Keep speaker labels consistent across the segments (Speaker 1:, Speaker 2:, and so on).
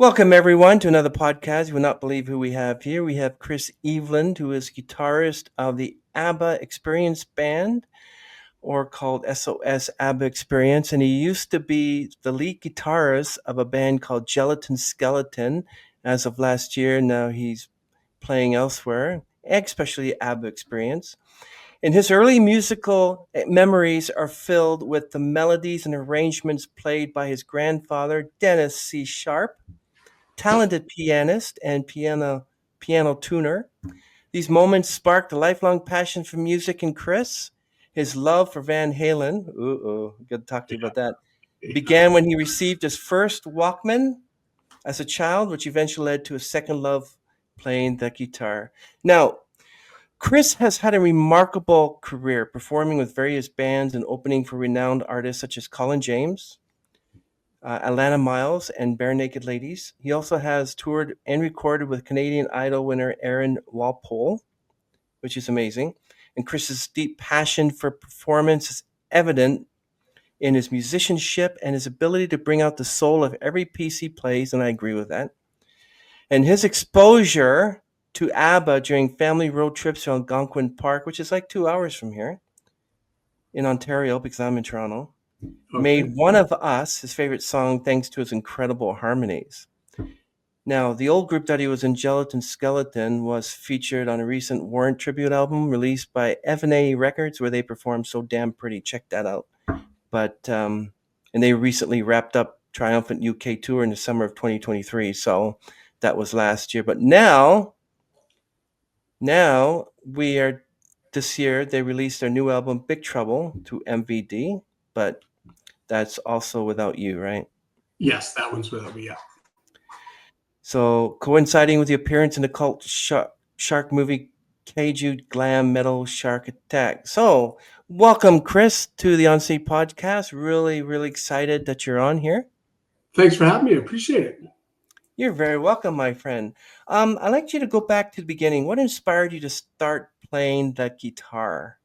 Speaker 1: Welcome, everyone, to another podcast. You will not believe who we have here. We have Chris Eveland, who is guitarist of the Abba Experience Band, or called SOS Abba Experience. And he used to be the lead guitarist of a band called Gelatin Skelatin as of last year. Now he's playing elsewhere, especially Abba Experience. And his early musical memories are filled with the melodies and arrangements played by his grandfather, Denis C Sharpe, talented pianist and piano tuner. These moments sparked a lifelong passion for music in Chris. His love for Van Halen, good to talk to you about that, began when he received his first Walkman as a child, which eventually led to a second love playing the guitar. Now, Chris has had a remarkable career performing with various bands and opening for renowned artists such as Colin James, Alannah Myles, and Bare Naked Ladies. He also has toured and recorded with Canadian Idol winner Aaron Walpole, which is amazing. And Chris's deep passion for performance is evident in his musicianship and his ability to bring out the soul of every piece he plays, and I agree with that. And his exposure to ABBA during family road trips to Algonquin Park, which is like 2 hours from here in Ontario, because I'm in Toronto, made One of Us his favorite song thanks to his incredible harmonies. Now, the old group that he was in, Gelatin Skelatin, was featured on a recent Warrant tribute album released by Eveland Records, where they performed So Damn Pretty. Check that out. And they recently wrapped up triumphant UK tour in the summer of 2023, so that was last year. But now this year they released their new album Big Trouble to MVD, but that's also without you, right?
Speaker 2: Yes, that one's without me, yeah.
Speaker 1: So, coinciding with the appearance in the cult shark movie Kaiju Glam Metal Shark Attack. So, welcome, Chris, to the On Stage podcast. Really, really excited that you're on here.
Speaker 2: Thanks for having me. I appreciate it.
Speaker 1: You're very welcome, my friend. I'd like you to go back to the beginning. What inspired you to start playing the guitar?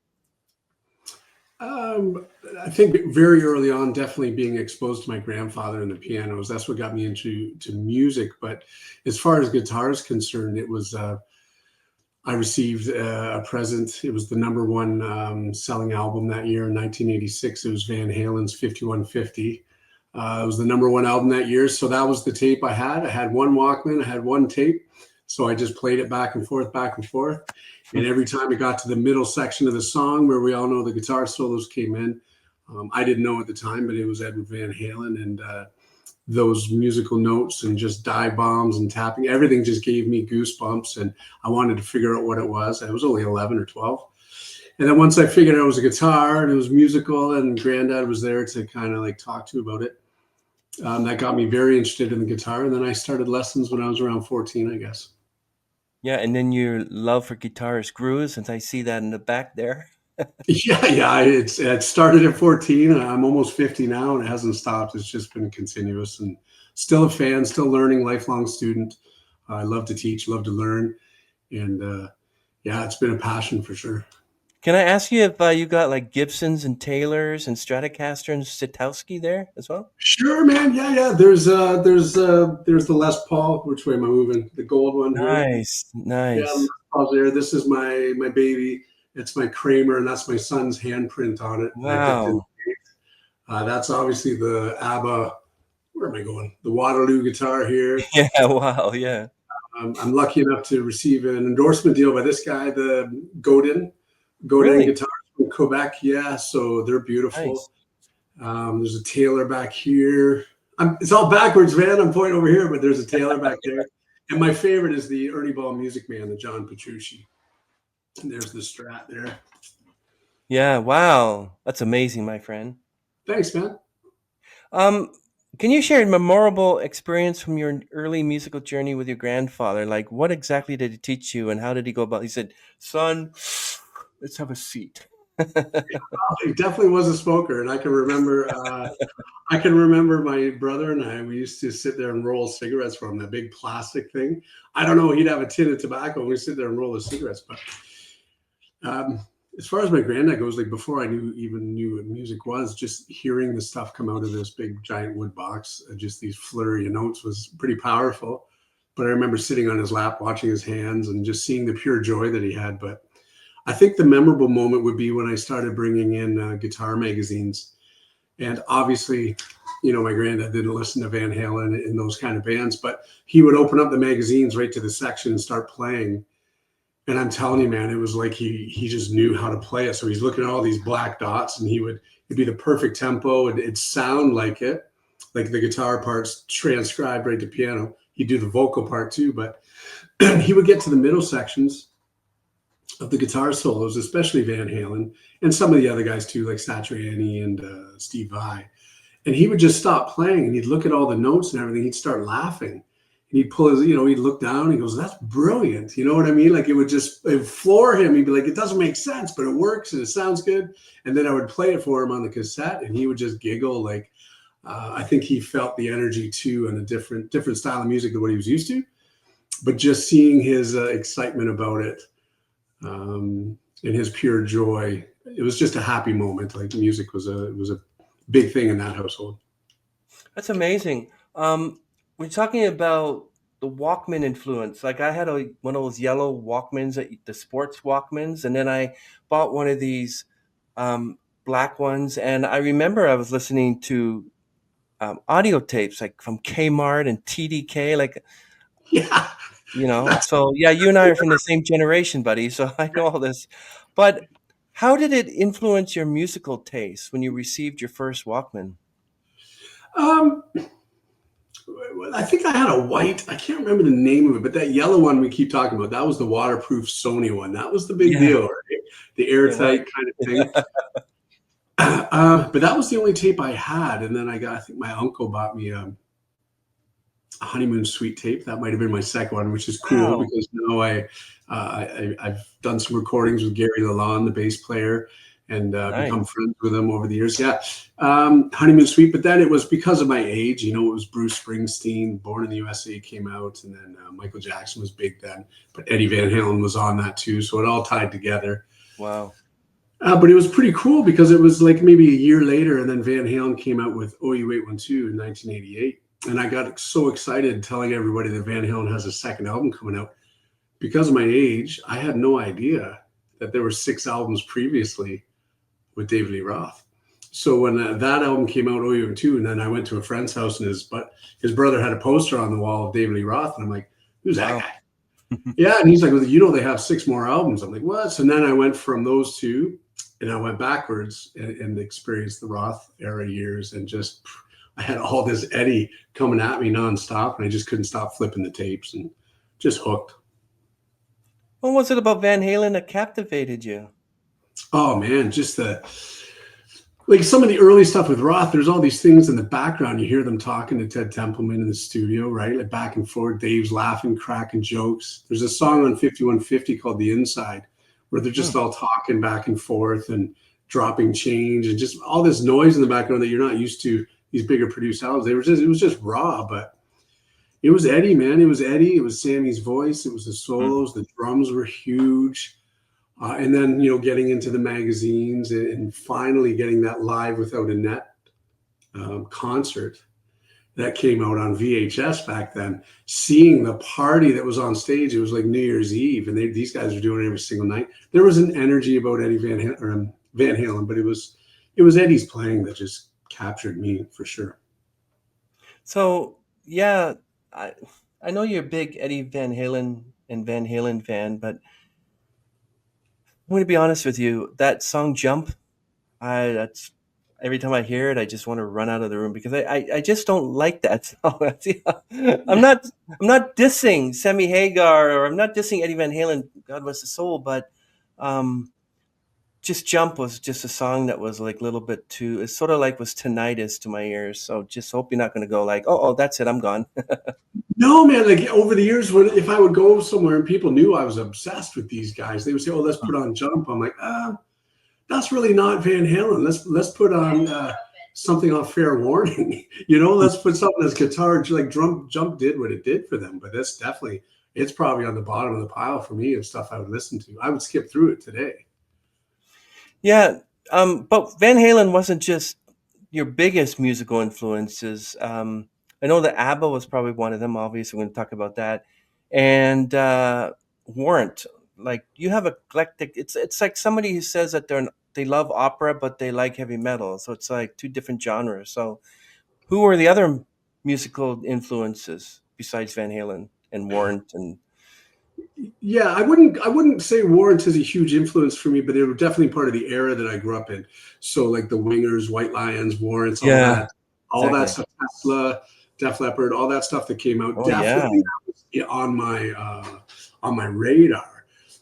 Speaker 2: I think very early on, definitely being exposed to my grandfather and the pianos. That's what got me into music. But as far as guitar is concerned, it was I received a present. It was the number one selling album that year in 1986. It was Van Halen's 5150. It was the number one album that year. So that was the tape I had. I had one Walkman. I had one tape. So I just played it back and forth, back and forth. And every time it got to the middle section of the song where we all know the guitar solos came in, I didn't know at the time, but it was Edward Van Halen. And those musical notes and just dive bombs and tapping, everything just gave me goosebumps. And I wanted to figure out what it was. I was only 11 or 12. And then once I figured out it was a guitar and it was musical and Granddad was there to kind of like talk to about it, that got me very interested in the guitar. And then I started lessons when I was around 14, I guess.
Speaker 1: Yeah, and then your love for guitars grew, since I see that in the back there.
Speaker 2: Yeah. It started at 14. I'm almost 50 now, and it hasn't stopped. It's just been continuous, and still a fan, still learning, lifelong student. I love to teach, love to learn, and yeah, it's been a passion for sure.
Speaker 1: Can I ask you if you got like Gibsons and Taylors and Stratocaster and Sitowski there as well?
Speaker 2: Sure, man. Yeah. There's the Les Paul. Which way am I moving? The gold one here.
Speaker 1: Nice.
Speaker 2: Yeah, Les Paul's there. This is my baby. It's my Kramer, and that's my son's handprint on it.
Speaker 1: Wow.
Speaker 2: That's obviously the Abba. Where am I going? The Waterloo guitar here.
Speaker 1: Yeah. Wow. Yeah.
Speaker 2: I'm lucky enough to receive an endorsement deal by this guy, the Godin
Speaker 1: Really?
Speaker 2: guitars from Quebec. Yeah, so they're beautiful.
Speaker 1: Nice.
Speaker 2: There's a Taylor back here. It's all backwards, man. I'm pointing over here, but there's a Taylor back there. And my favorite is the Ernie Ball Music Man, the John Petrucci. And there's the Strat there.
Speaker 1: Yeah. Wow. That's amazing, my friend.
Speaker 2: Thanks, man.
Speaker 1: Can you share a memorable experience from your early musical journey with your grandfather? Like, what exactly did he teach you, and how did he go about? He said, "Son, let's have a seat."
Speaker 2: He definitely was a smoker, and I can remember. I can remember my brother and I. We used to sit there and roll cigarettes from that big plastic thing. I don't know. He'd have a tin of tobacco, and we sit there and roll the cigarettes. But as far as my granddad goes, like before I knew what music was, just hearing the stuff come out of this big giant wood box, just these flurry of notes was pretty powerful. But I remember sitting on his lap, watching his hands, and just seeing the pure joy that he had. But I think the memorable moment would be when I started bringing in guitar magazines, and obviously, my granddad didn't listen to Van Halen and those kind of bands, but he would open up the magazines right to the section and start playing. And I'm telling you, man, it was like he just knew how to play it. So he's looking at all these black dots, and it'd be the perfect tempo, and it'd sound like it, like the guitar parts transcribed right to piano. He'd do the vocal part too, but he would get to the middle sections of the guitar solos, especially Van Halen, and some of the other guys too, like Satriani and Steve Vai. And he would just stop playing, and he'd look at all the notes and everything. He'd start laughing. And he'd pull his, he'd look down and he goes, "That's brilliant." You know what I mean? Like it would floor him. He'd be like, "It doesn't make sense, but it works and it sounds good." And then I would play it for him on the cassette, and he would just giggle. Like, I think he felt the energy too, and a different style of music than what he was used to. But just seeing his excitement about it, and his pure joy, it was just a happy moment. Like music was a big thing in that household.
Speaker 1: That's amazing. We're talking about the Walkman influence. Like I had one of those yellow Walkmans, the sports Walkmans, and then I bought one of these black ones. And I remember I was listening to audio tapes like from Kmart and TDK, like
Speaker 2: Yeah.
Speaker 1: So yeah, you and I are from the same generation, buddy. So I know all this. But how did it influence your musical taste when you received your first Walkman?
Speaker 2: I think I had a white, I can't remember the name of it, but that yellow one we keep talking about, that was the waterproof Sony one. That was the big
Speaker 1: Yeah,
Speaker 2: deal, right? The
Speaker 1: it was.
Speaker 2: airtight kind of thing. But that was the only tape I had. And then I think my uncle bought me a honeymoon suite tape. That might have been my second one, which is cool
Speaker 1: Wow.
Speaker 2: because now I've done some recordings with Gary Lalonde, the bass player, and become
Speaker 1: Nice.
Speaker 2: friends with him over the years. Yeah, honeymoon suite. But then it was because of my age. It was Bruce Springsteen, Born in the USA came out, and then Michael Jackson was big then. But Eddie Van Halen was on that too, so it all tied together.
Speaker 1: Wow.
Speaker 2: But it was pretty cool because it was like maybe a year later, and then Van Halen came out with OU812 in 1988. And I got so excited telling everybody that Van Halen has a second album coming out. Because of my age, I had no idea that there were 6 albums previously with David Lee Roth. So when that album came out, OU2, and then I went to a friend's house, and his brother had a poster on the wall of David Lee Roth, and I'm like, "Who's that guy?" Yeah, and he's like, "Well, they have 6 more albums." I'm like, "What?" So then I went from those two, and I went backwards and experienced the Roth era years, and just I had all this Eddie coming at me nonstop, and I just couldn't stop flipping the tapes and just hooked.
Speaker 1: What was it about Van Halen that captivated you?
Speaker 2: Oh man, just like some of the early stuff with Roth, there's all these things in the background. You hear them talking to Ted Templeman in the studio, right? Like back and forth, Dave's laughing, cracking jokes. There's a song on 5150 called The Inside, where they're just all talking back and forth and dropping change and just all this noise in the background that you're not used to. These bigger produced albums, it was just raw, but it was Eddie, man. It was Eddie. It was Sammy's voice. It was the solos. The drums were huge. And then, getting into the magazines and finally getting that Live Without a Net concert that came out on VHS back then, seeing the party that was on stage. It was like New Year's Eve, and these guys were doing it every single night. There was an energy about Eddie Van Halen, but it was Eddie's playing that just captured me for sure.
Speaker 1: So yeah, I know you're a big Eddie Van Halen and Van Halen fan, but I'm going to be honest with you. That song "Jump," that's every time I hear it, I just want to run out of the room because I just don't like that song. I'm not dissing Sammy Hagar or I'm not dissing Eddie Van Halen. God rest his soul, but um, just "Jump" was just a song that was like a little bit too. It's sort of like was tinnitus to my ears. So just hope you're not going to go like, oh, that's it, I'm gone.
Speaker 2: No, man, like over the years, if I would go somewhere and people knew I was obsessed with these guys, they would say, "Oh, let's put on Jump." I'm like, that's really not Van Halen. Let's put on something off Fair Warning. Let's put something that's guitar. Like Jump did what it did for them, but it's probably on the bottom of the pile for me of stuff I would listen to. I would skip through it today.
Speaker 1: Yeah, but Van Halen wasn't just your biggest musical influences. I know that Abba was probably one of them. Obviously, we're going to talk about that, and Warrant. Like you have eclectic. It's like somebody who says that they love opera, but they like heavy metal. So it's like two different genres. So who were the other musical influences besides Van Halen and Warrant and
Speaker 2: Yeah, I wouldn't say Warrant is a huge influence for me, but they were definitely part of the era that I grew up in. So like the Wingers, White Lions, Warrants,
Speaker 1: yeah,
Speaker 2: all that
Speaker 1: exactly.
Speaker 2: stuff, Tesla, Def Leppard, all that stuff that came out,
Speaker 1: Oh yeah.
Speaker 2: definitely that was on my radar.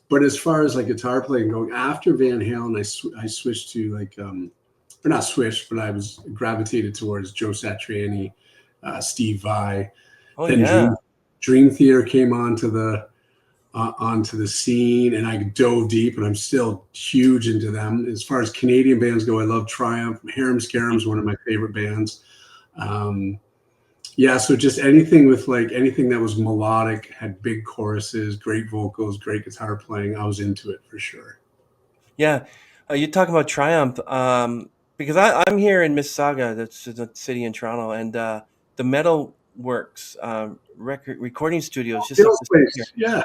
Speaker 2: But as far as like guitar playing going, after Van Halen, I switched to like or not switched, but I was gravitated towards Joe Satriani, Steve Vai.
Speaker 1: Oh
Speaker 2: Then
Speaker 1: yeah.
Speaker 2: Dream Theater came onto the scene, and I dove deep, and I'm still huge into them. As far as Canadian bands go, I love Triumph. Harem Scarum is one of my favorite bands. Um, yeah, so just anything with like anything that was melodic, had big choruses, great vocals, great guitar playing, I was into it for sure.
Speaker 1: Yeah, you're talking about Triumph, because I'm here in Mississauga, that's the city in Toronto, and the Metal Works recording studio is just up
Speaker 2: Bill's
Speaker 1: the street here.
Speaker 2: place, yeah,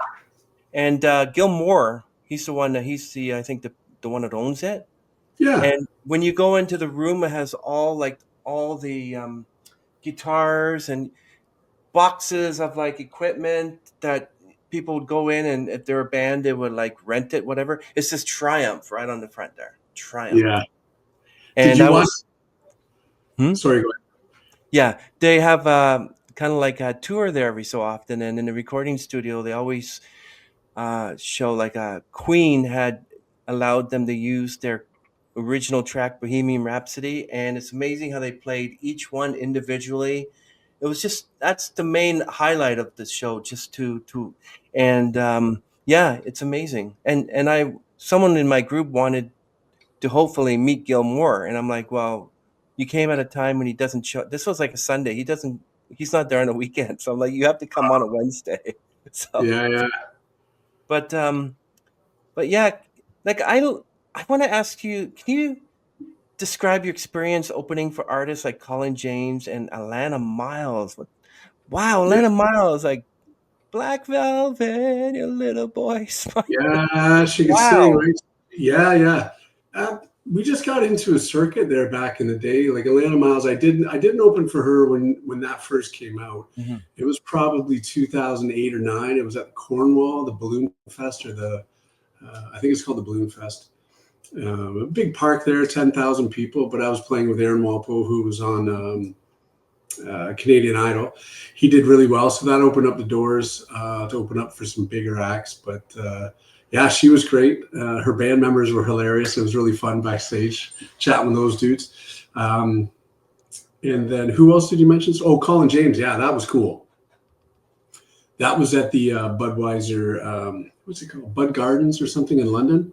Speaker 1: And Gil Moore, he's the I think the one that owns it.
Speaker 2: yeah,
Speaker 1: And when you go into the room, it has all the guitars and boxes of like equipment that people would go in, and if they're a band, they would like rent it, whatever. It says Triumph right on the front there. Triumph.
Speaker 2: yeah. Did
Speaker 1: And
Speaker 2: you
Speaker 1: I
Speaker 2: watch?
Speaker 1: was, hmm?
Speaker 2: Sorry, go
Speaker 1: Yeah, they have kind of like a tour there every so often, and in the recording studio, they always show like Queen had allowed them to use their original track Bohemian Rhapsody, and it's amazing how they played each one individually. It was just that's the main highlight of the show, just to and yeah, it's amazing. And I someone in my group wanted to hopefully meet Gilmore, and I'm like, well, you came at a time when he doesn't show. This was like a Sunday. He's not there on a weekend, so I'm like, you have to come on a Wednesday. So,
Speaker 2: yeah, yeah,
Speaker 1: but um, but yeah, like I want to ask you, can you describe your experience opening for artists like Colin James and Alannah Myles? Wow,
Speaker 2: yeah.
Speaker 1: Alannah Myles, like Black Velvet, your little boy smile.
Speaker 2: Yeah, she could sing,
Speaker 1: Wow.
Speaker 2: right? Yeah, yeah. We just got into a circuit there back in the day. Like Alannah Myles, I didn't open for her when that first came out.
Speaker 1: Mhm.
Speaker 2: It was probably 2008 or nine. It was at Cornwall, the Balloon Fest, or the I think it's called the Balloon Fest. A big park there, 10,000 people. But I was playing with Aaron Walpole, who was on Canadian Idol. He did really well, so that opened up the doors to open up for some bigger acts. But yeah, she was great. Her band members were hilarious. It was really fun backstage chatting with those dudes. And then who else did you mention? Oh, Colin James. Yeah, that was cool. That was at the Budweiser, what's it called? Bud Gardens or something in London.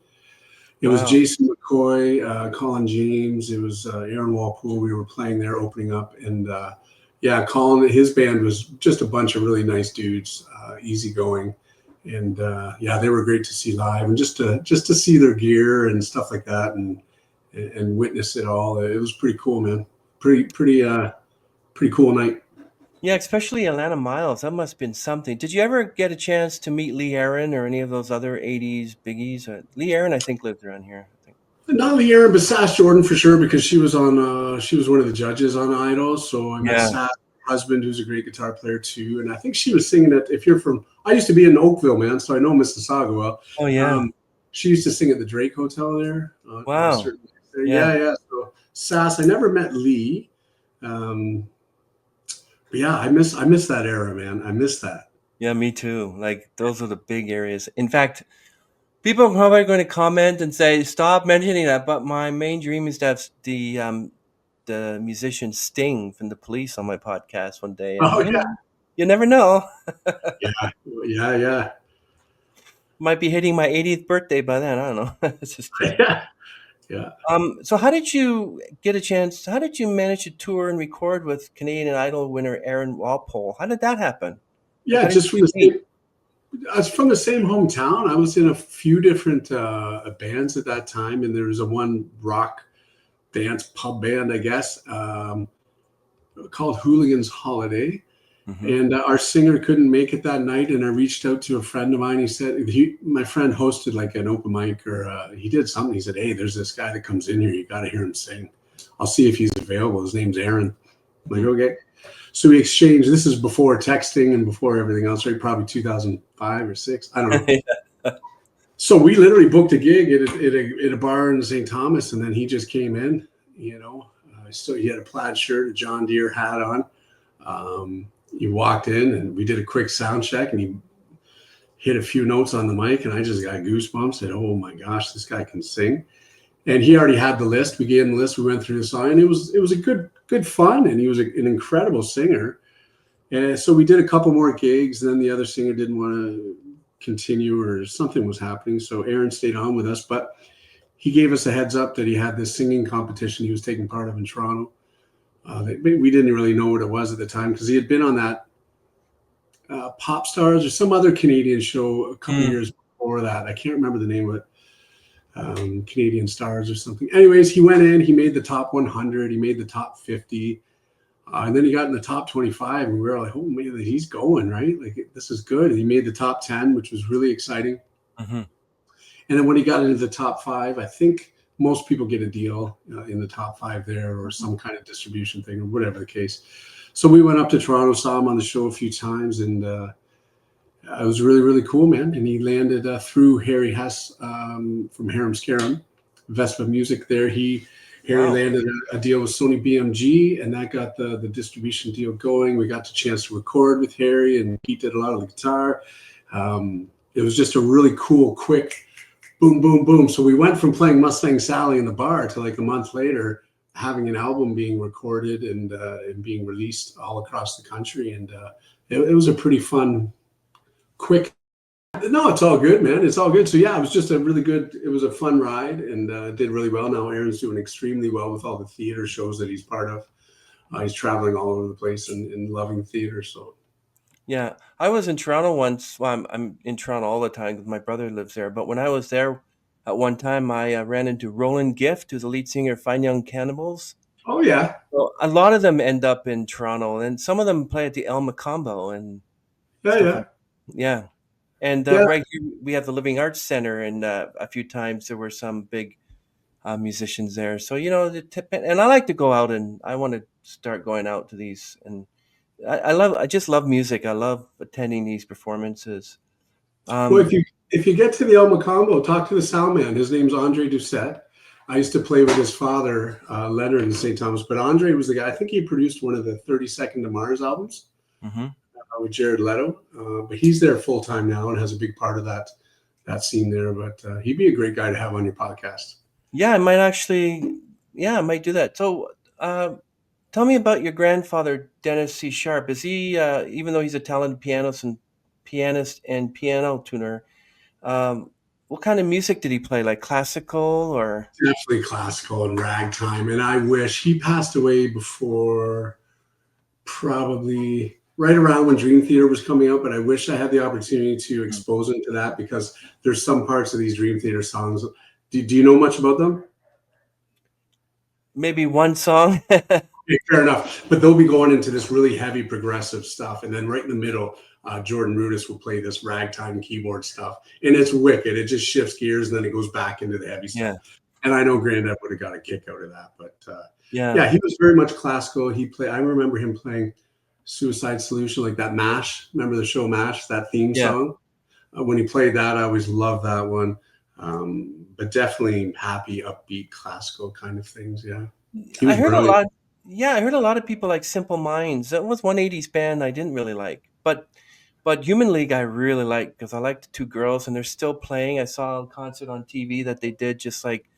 Speaker 2: It was
Speaker 1: Wow.
Speaker 2: Jason McCoy, Colin James. It was Aaron Walpole. We were playing there, opening up, and yeah, Colin. His band was just a bunch of really nice dudes, easygoing, and yeah, they were great to see live, and just to see their gear and stuff like that, and witness it all. It was pretty cool, man. Pretty cool night.
Speaker 1: Yeah, especially Alannah Myles. That must have been something. Did you ever get a chance to meet Lee Aaron or any of those other 80s biggies? Lee Aaron, I think, lived around here. I think.
Speaker 2: Not Leanne, but Sass Jordan for sure because she was on. She was one of the judges on Idol, so I met
Speaker 1: Yeah.
Speaker 2: Sass husband, who's a great guitar player too, and I think she was singing at. If you're from, I used to be in Oakville, man, so I know Mississauga well.
Speaker 1: Oh, yeah.
Speaker 2: Um, she used to sing at the Drake Hotel there on a
Speaker 1: Wow.
Speaker 2: certain. There.
Speaker 1: Yeah.
Speaker 2: Yeah, yeah. So Sass, I never met Lee, um, but yeah, I miss that era, man. I miss that.
Speaker 1: Yeah, me too. Like, those are the big areas. In fact, people are probably going to comment and say, stop mentioning that. But my main dream is to have the musician Sting from the Police on my podcast one day. And,
Speaker 2: Oh yeah,
Speaker 1: you never know.
Speaker 2: yeah, yeah, yeah,
Speaker 1: Might be hitting my 80th birthday by then. I don't know. It's just kidding.
Speaker 2: yeah, yeah.
Speaker 1: So how did you get a chance? How did you manage to tour and record with Canadian Idol winner Aaron Walpole? How did that happen? Like,
Speaker 2: Yeah,
Speaker 1: how did
Speaker 2: just from
Speaker 1: you
Speaker 2: the
Speaker 1: meet?
Speaker 2: same. I was from the same hometown. I was in a few different bands at that time, and there was a one rock dance pub band, I guess, called Hooligan's Holiday.
Speaker 1: Hmm.
Speaker 2: And our singer couldn't make it that night, and I reached out to a friend of mine. He said my friend hosted like an open mic, or he did something. He said, "Hey, there's this guy that comes in here. You got to hear him sing. I'll see if he's available. His name's Aaron." I'm like,
Speaker 1: Hmm.
Speaker 2: okay. So we exchanged. This is before texting and before everything else, right? Probably 2005 or six. I don't know. So we literally booked a gig at a bar in St. Thomas, and then he just came in. You know, so he had a plaid shirt, a John Deere hat on. He walked in, and we did a quick sound check, and he hit a few notes on the mic, and I just got goosebumps. Said, "Oh my gosh, this guy can sing!" And he already had the list. We gave him the list. We went through the song, and it was a good fun, and he was an incredible singer. And so we did a couple more gigs. Then the other singer didn't want to continue, or something was happening. So Aaron stayed on with us, but he gave us a heads up that he had this singing competition he was taking part of in Toronto. We didn't really know what it was at the time because he had been on that Pop Stars or some other Canadian show a couple
Speaker 1: Mm.
Speaker 2: years before that. I can't remember the name of it. Canadian Stars or something. Anyways, he went in. He made the top 100. He made the top 50. And then he got in the top 25, and we were like, "Oh man, he's going right! Like this is good." And he made the top 10, which was really exciting.
Speaker 1: Hmm.
Speaker 2: And then when he got into the top five, I think most people get a deal in the top five there, or some kind of distribution thing, or whatever the case. So we went up to Toronto, saw him on the show a few times, and it was really, really cool, man. And he landed through Harry Hess from Harum Scarum, Vespa Music there. Harry
Speaker 1: Wow.
Speaker 2: landed a deal with Sony BMG, and that got the distribution deal going. We got the chance to record with Harry, and he did a lot of the guitar. It was just a really cool, quick boom, boom, boom. So we went from playing Mustang Sally in the bar to like a month later having an album being recorded and being released all across the country. And it was a pretty fun, quick. No, it's all good, man. It's all good. So yeah, it was just a really good. It was a fun ride, and did really well. Now Aaron's doing extremely well with all the theater shows that he's part of. He's traveling all over the place and loving theater. So
Speaker 1: Yeah, I was in Toronto once. Well, I'm in Toronto all the time because my brother lives there. But when I was there at one time, I ran into Roland Gift, who's the lead singer of Fine Young Cannibals.
Speaker 2: oh yeah,
Speaker 1: Well, a lot of them end up in Toronto, and some of them play at the El Macombo and
Speaker 2: yeah,
Speaker 1: stuff
Speaker 2: yeah,
Speaker 1: like. Yeah, and
Speaker 2: yeah.
Speaker 1: right here we have the Living Arts Center, and a few times there were some big musicians there. So and I like to go out, and I want to start going out to these. And I just love music. I love attending these performances.
Speaker 2: Well,
Speaker 1: Um,
Speaker 2: if you get to the El Macombo, talk to the sound man. His name's Andre Doucette. I used to play with his father, Leonard in St. Thomas, but Andre was the guy. I think he produced one of the 30 Second to Mars albums
Speaker 1: mhm.
Speaker 2: with Jared Leto. But he's there full time now and has a big part of that scene there. But he'd be a great guy to have on your podcast.
Speaker 1: Yeah, I might actually. Yeah, I might do that. So, tell me about your grandfather, Denis C Sharpe. Is he, even though he's a talented pianist and piano tuner, um, what kind of music did he play? Like classical or?
Speaker 2: Definitely classical and ragtime. And I wish he passed away before, probably right around when Dream Theater was coming out, but I wish I had the opportunity to expose him to that because there's some parts of these Dream Theater songs. Do you know much about them?
Speaker 1: Maybe one song?
Speaker 2: Okay, fair enough. But they'll be going into this really heavy progressive stuff. And then right in the middle, Jordan Rudess will play this ragtime keyboard stuff. And it's wicked. It just shifts gears and then it goes back into the heavy
Speaker 1: Yeah,
Speaker 2: stuff. And I know Grandad would have got a kick out of that. But
Speaker 1: yeah,
Speaker 2: yeah, he was very much classical. I remember him playing Suicide Solution, like that MASH. Remember the show MASH, that theme
Speaker 1: yeah.
Speaker 2: song? When he played that, I always loved that one. But definitely happy, upbeat, classical kind of things. Yeah. He
Speaker 1: I
Speaker 2: was
Speaker 1: heard a
Speaker 2: brilliant.
Speaker 1: lot. Yeah, I heard a lot of people like Simple Minds. That was one '80s band I didn't really like, but Human League I really like because I like the two girls and they're still playing. I saw a concert on TV that they did just like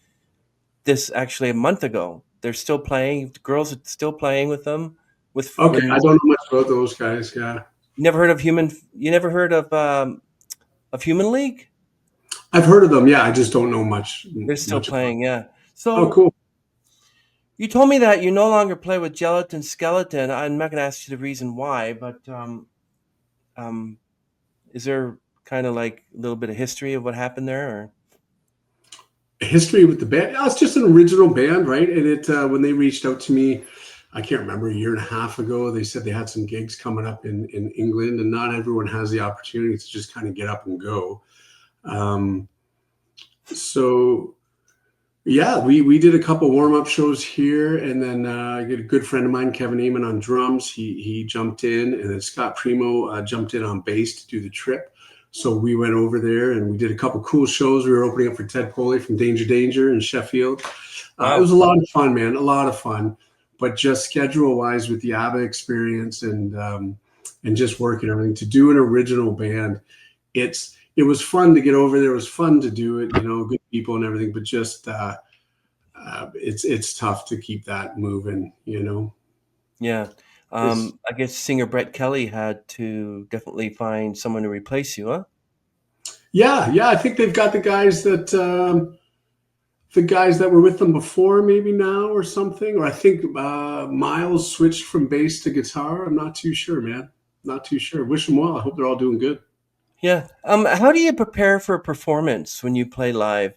Speaker 1: this actually a month ago. They're still playing. The girls are still playing with them.
Speaker 2: Okay, I
Speaker 1: And
Speaker 2: don't know much about those guys. Yeah,
Speaker 1: you never heard of Human? You never heard of Human League?
Speaker 2: I've heard of them. Yeah, I just don't know
Speaker 1: They're still
Speaker 2: much about.
Speaker 1: playing. Yeah.
Speaker 2: Oh,
Speaker 1: So
Speaker 2: cool.
Speaker 1: you told me that you no longer play with Gelatin Skeleton. I'm not going to ask you the reason why, but um, is there kind of like a little bit of history of what happened there? Or
Speaker 2: History with the band. Yeah, it's just an original band, right? And it when they reached out to me, I can't remember, a year and a half ago, they said they had some gigs coming up in England, and not everyone has the opportunity to just kind of get up and go. Um, so yeah, we did a couple warm up shows here, and then I get a good friend of mine, Kevin Eamon, on drums. He jumped in, and then Scott Primo jumped in on bass to do the trip. So we went over there and we did a couple cool shows. We were opening up for Ted Poley from Danger Danger in Sheffield. It
Speaker 1: wow,
Speaker 2: was a lot of fun, man, a lot of fun. But just schedule wise with the ABBA experience and just working everything to do an original band, it was fun to get over there. It was fun to do it, good people and everything. But just it's tough to keep that moving.
Speaker 1: yeah.
Speaker 2: It's,
Speaker 1: I guess singer Brett Kelly had to definitely find someone to replace you, huh?
Speaker 2: yeah. I think they've got the guys that were with them before, maybe now or something. Or I think Myles switched from bass to guitar. I'm not too sure, man. Not too sure. Wish them well. I hope they're all doing good.
Speaker 1: Yeah. How do you prepare for a performance when you play live?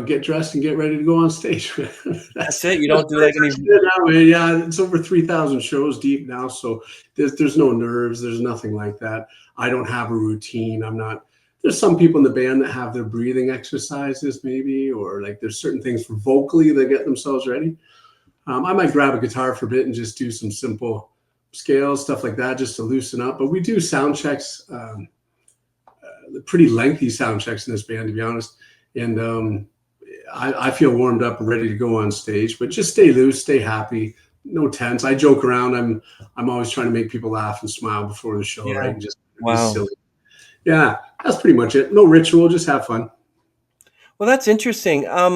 Speaker 2: Get dressed and get ready to go on stage.
Speaker 1: That's it. You
Speaker 2: That's
Speaker 1: don't do like any.
Speaker 2: it now, man. Yeah, it's over 3,000 shows deep now, so there's no nerves. There's nothing like that. I don't have a routine. I'm not. There's some people in the band that have their breathing exercises, maybe, or like there's certain things for vocally that get themselves ready. I might grab a guitar for a bit and just do some simple scales, stuff like that, just to loosen up. But we do sound checks, pretty lengthy sound checks in this band, to be honest. And I feel warmed up and ready to go on stage, but just stay loose, stay happy, no tense. I joke around. I'm always trying to make people laugh and smile before the show, right?
Speaker 1: Yeah.
Speaker 2: And just be
Speaker 1: Wow.
Speaker 2: silly. Yeah, that's pretty much it. No ritual, just have fun.
Speaker 1: Well, that's interesting. I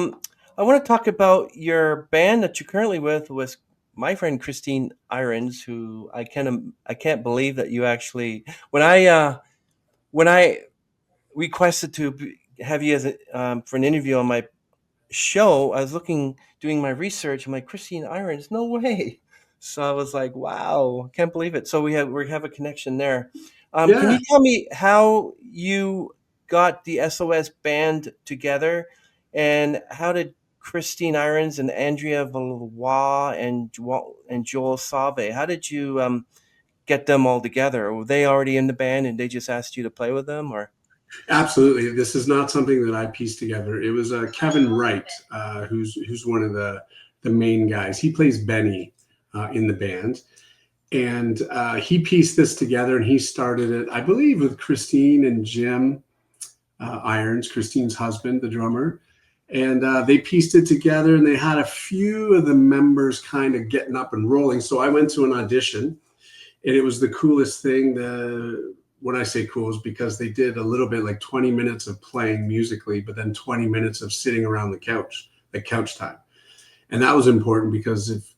Speaker 1: want to talk about your band that you're currently with my friend Christine Irons, who I can't believe that you actually when I requested to have you as for an interview on my show, I was doing my research. I'm like, Christine Irons, no way. So I was like, wow, can't believe it. So we have a connection there. Can you
Speaker 2: Yeah,
Speaker 1: tell me how you got the SOS band together, and how did Christine Irons and Andrea Valois and Joel Save, how did you get them all together? Were they already in the band and they just asked you to play with them, or?
Speaker 2: absolutely. This is not something that I pieced together. It was Kevin Wright, who's one of the main guys. He plays Benny in the band, and he pieced this together and he started it, I believe, with Christine and Jim Irons, Christine's husband, the drummer. And they pieced it together and they had a few of the members kind of getting up and rolling. So I went to an audition and it was the coolest thing. When I say cool is because they did a little bit like 20 minutes of playing musically, but then 20 minutes of sitting around the couch, like couch time. And that was important because if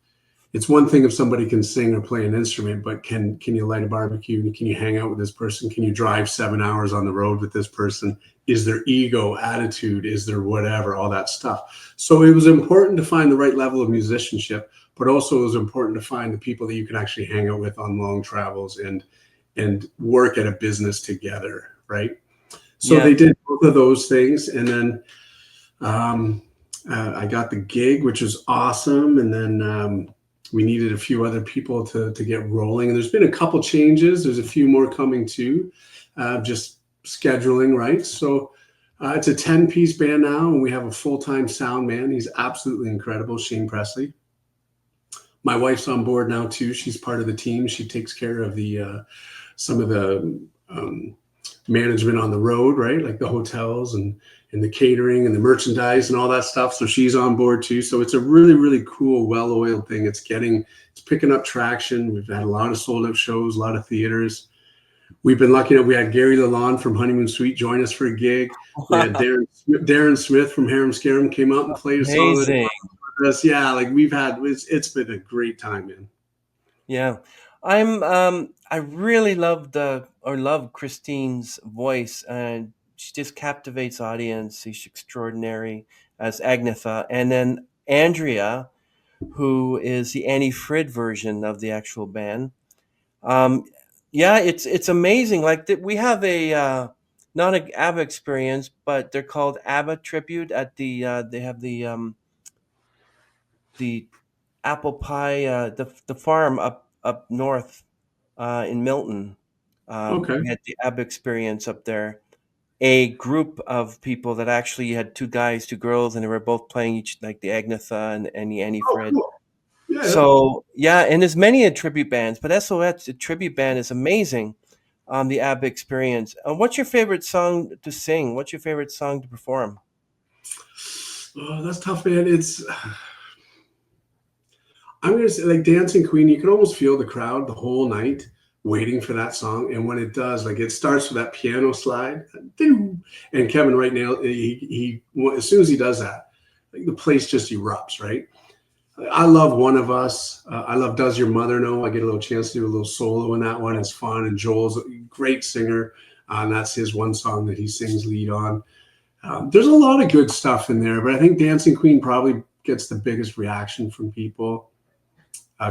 Speaker 2: it's one thing if somebody can sing or play an instrument, but can you light a barbecue? Can you hang out with this person? Can you drive 7 hours on the road with this person? Is there ego, attitude? Is there whatever, all that stuff? So it was important to find the right level of musicianship, but also it was important to find the people that you can actually hang out with on long travels and work at a business together, right? So
Speaker 1: Yeah.
Speaker 2: they did both of those things, and then I got the gig, which was awesome, and then we needed a few other people to get rolling. And there's been a couple changes. There's a few more coming too, just scheduling, right? So it's a 10-piece band now, and we have a full-time sound man. He's absolutely incredible, Shane Presley. My wife's on board now too. She's part of the team. She takes care of the some of the management on the road, right? Like the hotels and the catering and the merchandise and all that stuff. So she's on board too. So it's a really, really cool, well-oiled thing. It's picking up traction. We've had a lot of sold out shows, a lot of theaters. We've been lucky enough. We had Gary Lalonde from Honeymoon Suite join us for a gig. We had Darren Smith from Harem Scarum came out and played a song with
Speaker 1: Amazing.
Speaker 2: us. Yeah, like it's been a great time, man.
Speaker 1: Yeah. I really love Christine's voice, and she just captivates audience. She's extraordinary as Agnetha. And then Andrea, who is the Annie Frid version of the actual band. Um, Yeah, it's amazing. Like we have a not an ABBA experience, but they're called ABBA tribute at they have the apple pie the farm up north in Milton.
Speaker 2: Okay.
Speaker 1: We had the ABBA experience up there. A group of people that actually had two guys, two girls, and they were both playing each like the Agnetha and the Annie
Speaker 2: Oh,
Speaker 1: Fred.
Speaker 2: cool. Yeah, yeah.
Speaker 1: So yeah, and there's many tribute bands, but SOS the tribute band is amazing. The ABBA experience. What's your favorite song to sing? What's your favorite song to perform?
Speaker 2: Oh, that's tough, man. I'm gonna say like Dancing Queen. You can almost feel the crowd the whole night waiting for that song, and when it does, like it starts with that piano slide, and Kevin right now, as soon as he does that, like the place just erupts, right? I love One of Us. I love Does Your Mother Know? I get a little chance to do a little solo in that one. It's fun, and Joel's a great singer, and that's his one song that he sings lead on. There's a lot of good stuff in there, but I think Dancing Queen probably gets the biggest reaction from people.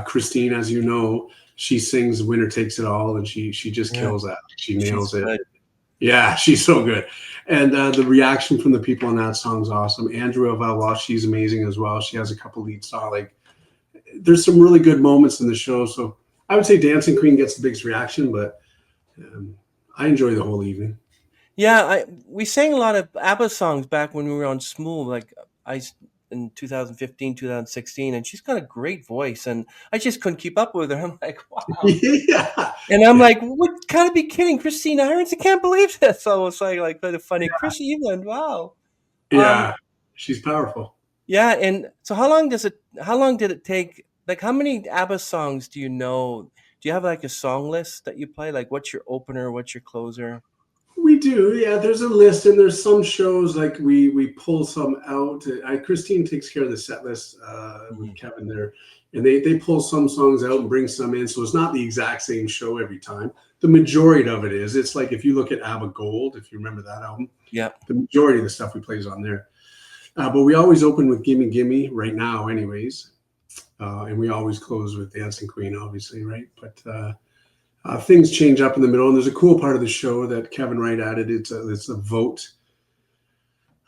Speaker 2: Christine, as you know, she sings "Winner Takes It All," and she just
Speaker 1: Yeah,
Speaker 2: kills that. She
Speaker 1: she's
Speaker 2: nails it.
Speaker 1: good.
Speaker 2: Yeah, she's so good. And the reaction from the people on that song's awesome. Andrea Valois, she's amazing as well. She has a couple lead songs. Like, there's some really good moments in the show. So I would say Dancing Queen gets the biggest reaction, but I enjoy the whole evening.
Speaker 1: Yeah, we sang a lot of ABBA songs back when we were on Smooth, like in 2015, 2016, and she's got a great voice, and I just couldn't keep up with her. I'm like, wow.
Speaker 2: Yeah,
Speaker 1: And I'm
Speaker 2: yeah,
Speaker 1: like, what? Gotta be kidding, Christine Irons! I can't believe this. So it's like kind of funny. Chris Eveland, wow. Um,
Speaker 2: yeah. She's powerful.
Speaker 1: yeah, and so how long does it? How long did it take? Like, how many ABBA songs do you know? Do you have like a song list that you play? Like, what's your opener? What's your closer?
Speaker 2: We do, yeah. There's a list, and there's some shows like we pull some out. Christine takes care of the set list with
Speaker 1: Mhm.
Speaker 2: Kevin there, and they pull some songs out and bring some in. So it's not the exact same show every time. The majority of it is. It's like if you look at ABBA Gold, if you remember that album,
Speaker 1: Yeah.
Speaker 2: the majority of the stuff we play is on there. But we always open with "Gimme Gimme" right now, anyways, and we always close with "Dancing Queen," obviously, right? But things change up in the middle, and there's a cool part of the show that Kevin Wright added. It's a vote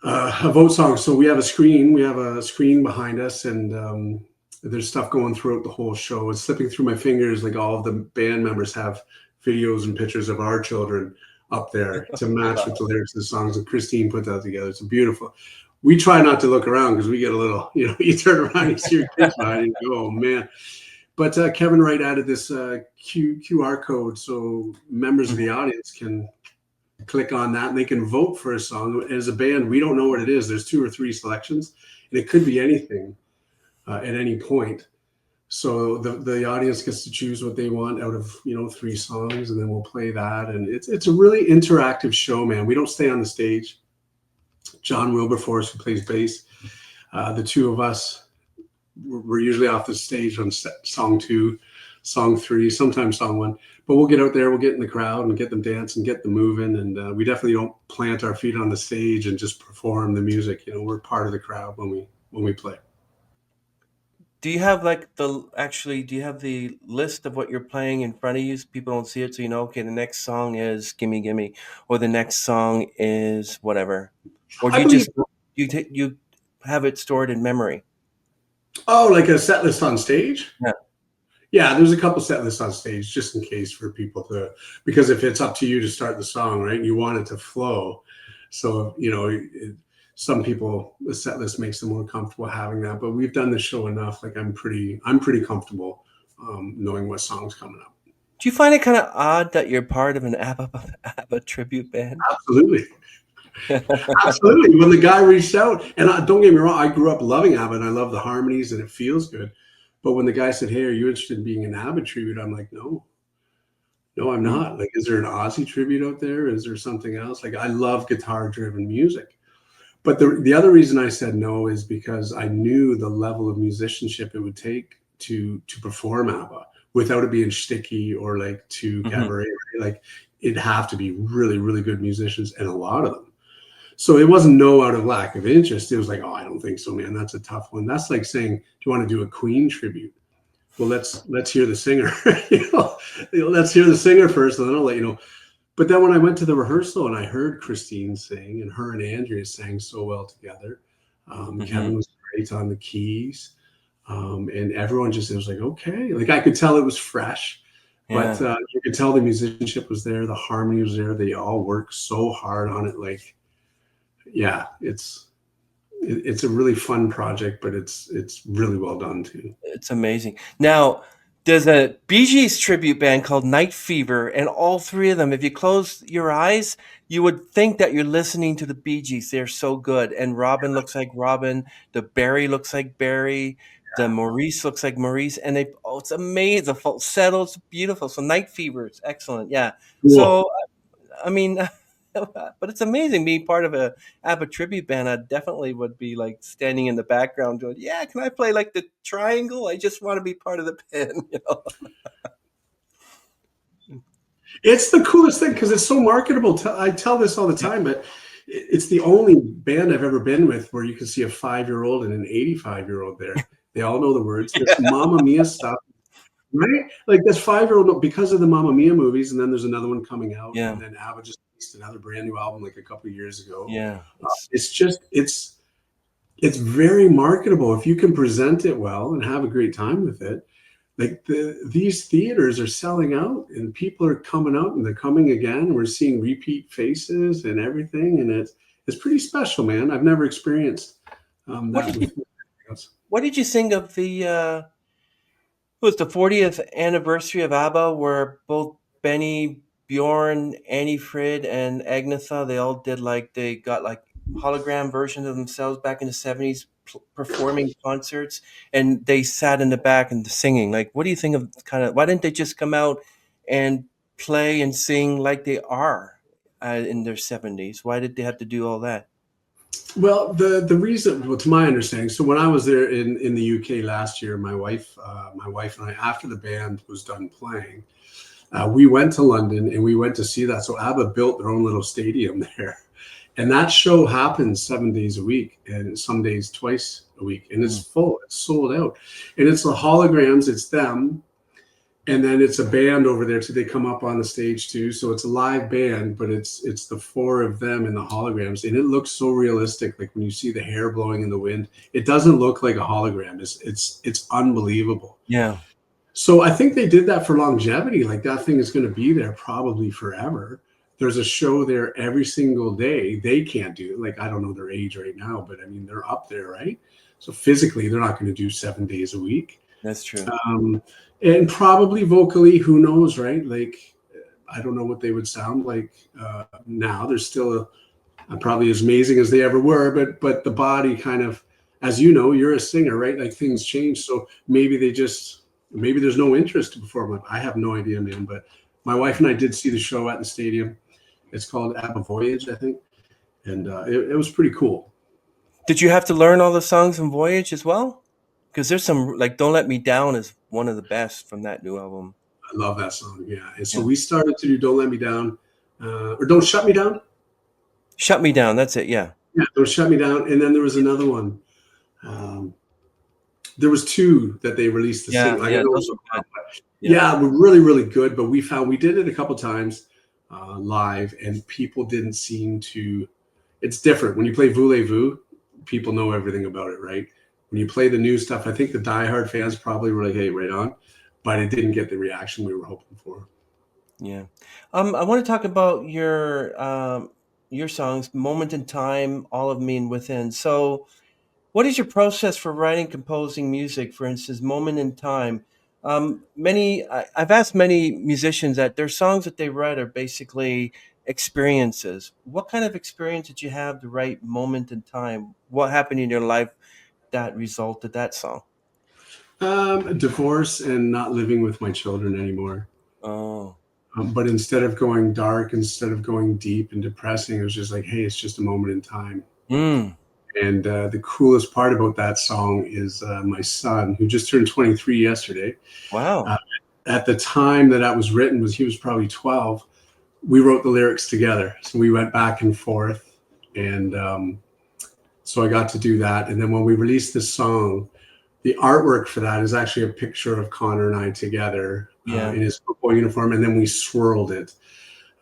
Speaker 2: song. So we have a screen. We have a screen behind us, and there's stuff going throughout the whole show. It's slipping through my fingers. Like all of the band members have videos and pictures of our children up there to match with the lyrics of the songs. And Christine put that together. It's beautiful. We try not to look around because we get a little, you turn around, you see your kids behind you, and go, oh man. But Kevin Wright added this QR code so members of the audience can click on that and they can vote for a song. As a band, we don't know what it is. There's 2 or 3 selections, and it could be anything at any point. So the audience gets to choose what they want out of 3 songs, and then we'll play that. And it's a really interactive show, man. We don't stay on the stage. John Wilberforce, who plays bass, the two of us, we're usually off the stage on song 2, song 3, sometimes song 1. But we'll get out there, we'll get in the crowd and get them dancing, get them moving. And we definitely don't plant our feet on the stage and just perform the music. We're part of the crowd when we play.
Speaker 1: Do you have like do you have the list of what you're playing in front of you so people don't see it so you know, okay, the next song is Gimme Gimme or the next song is whatever? Or do
Speaker 2: I
Speaker 1: you
Speaker 2: believe.
Speaker 1: just you have it stored in memory?
Speaker 2: Oh, like a set list on stage?
Speaker 1: Yeah.
Speaker 2: Yeah, there's a couple set lists on stage just in case for people to, because if it's up to you to start the song, right, you want it to flow. So, some people, the set list makes them more comfortable having that. But we've done the show enough. Like I'm pretty comfortable knowing what song's coming up.
Speaker 1: Do you find it kind of odd that you're part of an ABBA tribute band?
Speaker 2: Absolutely. Absolutely. When the guy reached out, and don't get me wrong, I grew up loving ABBA and I love the harmonies and it feels good. But when the guy said, "Hey, are you interested in being an ABBA tribute?" I'm like, no, I'm
Speaker 1: Mm.
Speaker 2: not. Like, is there an Aussie tribute out there? Is there something else? Like, I love guitar driven music. But the other reason I said no is because I knew the level of musicianship it would take to perform ABBA without it being sticky or like too
Speaker 1: Mhm.
Speaker 2: cabaret. Right? Like, it'd have to be really, really good musicians, and a lot of them. So it wasn't no out of lack of interest. It was like, oh, I don't think so, man. That's a tough one. That's like saying, do you want to do a Queen tribute? well, let's hear the singer. Let's hear the singer first, and then I'll let you know. But then when I went to the rehearsal and I heard Christine sing, and her and Andrea sang so well together,
Speaker 1: Mm-hmm.
Speaker 2: Kevin was great on the keys, and everyone just, it was like, okay, like I could tell it was fresh, but
Speaker 1: Yeah.
Speaker 2: you could tell the musicianship was there, the harmony was there. They all worked so hard on it. Like, yeah, it's a really fun project, but it's really well done too.
Speaker 1: It's amazing. Now, there's a Bee Gees tribute band called Night Fever, and all three of them, if you close your eyes, you would think that you're listening to the Bee Gees. They're so good. And Robin looks like Robin, the Barry looks like Barry, the Maurice looks like Maurice, and it's amazing. The falsetto, it's beautiful. So Night Fever is excellent. Yeah.
Speaker 2: Cool.
Speaker 1: So I mean, but it's amazing being part of a ABBA tribute band. I definitely would be like standing in the background going, "Yeah, can I play like the triangle? I just want to be part of the band." You know?
Speaker 2: It's the coolest thing because it's so marketable. I tell this all the
Speaker 1: Yeah.
Speaker 2: time, but it's the only band I've ever been with where you can see a 5-year-old and an 85-year-old there. They all know the words. This Mamma Mia stuff, right? Like this 5-year-old, because of the Mamma Mia movies, and then there's another one coming out, and
Speaker 1: Yeah,
Speaker 2: then ABBA just released another brand new album like a couple of years ago.
Speaker 1: yeah.
Speaker 2: It's just it's very marketable if you can present it well and have a great time with it. Like these theaters are selling out and people are coming out and they're coming again. We're seeing repeat faces and everything, and it's pretty special, man. I've never experienced
Speaker 1: What
Speaker 2: that
Speaker 1: did you
Speaker 2: with anything else.
Speaker 1: What did you think of the it was the 40th anniversary of ABBA, where both Benny, Bjorn, Annie Frid, and Agnetha, they all did like they got like hologram versions of themselves back in the 70s performing concerts, and they sat in the back and singing. Like, what do you think of kind of why didn't they just come out and play and sing like they are in their 70s? Why did they have to do all that?
Speaker 2: Well, the reason, well, to my understanding, so when I was there in the UK last year, my wife and I, after the band was done playing, we went to London and we went to see that. So ABBA built their own little stadium there. And that show happens 7 days a week and some days twice a week. And it's
Speaker 1: Mm.
Speaker 2: full, it's sold out. And it's the holograms, it's them. And then it's a band over there too. They come up on the stage too. So it's a live band, but it's the four of them in the holograms. And it looks so realistic. Like when you see the hair blowing in the wind, it doesn't look like a hologram. It's unbelievable.
Speaker 1: Yeah.
Speaker 2: So I think they did that for longevity. Like that thing is going to be there probably forever. There's a show there every single day. They can't do it. Like I don't know their age right now, but I mean they're up there, right? So physically, they're not going to do 7 days a week.
Speaker 1: That's true.
Speaker 2: Um, and probably vocally, who knows, right? Like I don't know what they would sound like now. They're still probably as amazing as they ever were, but the body kind of, as you know, you're a singer, right? Like things change, so maybe there's no interest to perform live. I have no idea, man. But my wife and I did see the show at the stadium. It's called Abba Voyage, I think, and it was pretty cool.
Speaker 1: Did you have to learn all the songs from Voyage as well? Because there's some like "Don't Let Me Down" is one of the best from that new album.
Speaker 2: I love that song. Yeah, and so
Speaker 1: Yeah,
Speaker 2: we started to do "Don't Let Me Down" or "Don't Shut Me Down."
Speaker 1: "Shut Me Down." That's it. Yeah,
Speaker 2: Yeah, "Don't Shut Me Down," and then there was another one. Um, there was two that they released the
Speaker 1: yeah,
Speaker 2: single. I
Speaker 1: yeah.
Speaker 2: don't
Speaker 1: Those
Speaker 2: know.
Speaker 1: are good. Yeah,
Speaker 2: Yeah, we're really, really good. But we did it a couple times live, and people didn't seem to. It's different when you play Voulez-Vous. People know everything about it, right? When you play the new stuff, I think the diehard fans probably were like, "Hey, right on," but it didn't get the reaction we were hoping for.
Speaker 1: yeah. I want to talk about your songs, "Moment in Time," "All of Me," and "Within." So, what is your process for writing, composing music? For instance, "Moment in Time." I've asked many musicians that their songs that they write are basically experiences. What kind of experience did you have to write "Moment in Time"? What happened in your life that resulted that song?
Speaker 2: Divorce and not living with my children anymore.
Speaker 1: Oh,
Speaker 2: But instead of going dark, instead of going deep and depressing, it was just like, hey, it's just a moment in time.
Speaker 1: mm,
Speaker 2: And the coolest part about that song is my son, who just turned 23 yesterday. Uh,
Speaker 1: wow.
Speaker 2: at the time that was written, he was probably 12. We wrote the lyrics together, so we went back and forth, and so I got to do that. And then when we released this song the artwork for that is actually a picture of Connor and I together in his football uniform, and then we swirled it.